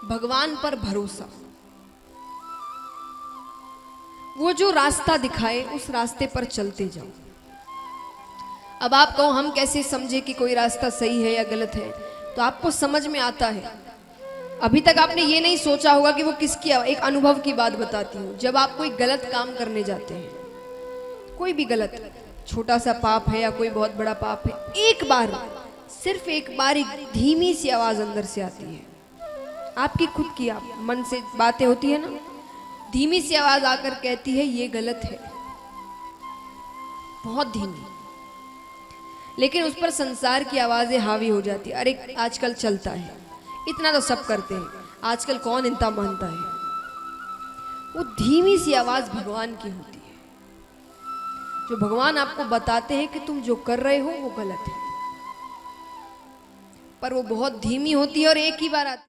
भगवान पर भरोसा। वो जो रास्ता दिखाए उस रास्ते पर चलते जाओ। अब आप कहो हम कैसे समझे कि कोई रास्ता सही है या गलत है, तो आपको समझ में आता है। अभी तक आपने ये नहीं सोचा होगा कि वो किसकी, एक अनुभव की बात बताती हूँ। जब आप कोई गलत काम करने जाते हैं, कोई भी गलत, छोटा सा पाप है या कोई बहुत बड़ा पाप है, एक बार, सिर्फ एक बार एक धीमी सी आवाज अंदर से आती है, आपकी खुद की, आप मन से बातें होती है ना, धीमी सी आवाज आकर कहती है ये गलत है, बहुत धीमी, लेकिन उस पर संसार की आवाजें हावी हो जाती है। अरे आजकल चलता है, इतना तो सब करते हैं, आजकल कौन इतना मानता है। वो धीमी सी आवाज भगवान की होती है, जो भगवान आपको बताते हैं कि तुम जो कर रहे हो वो गलत है, पर वो बहुत धीमी होती है और एक ही बार आती है।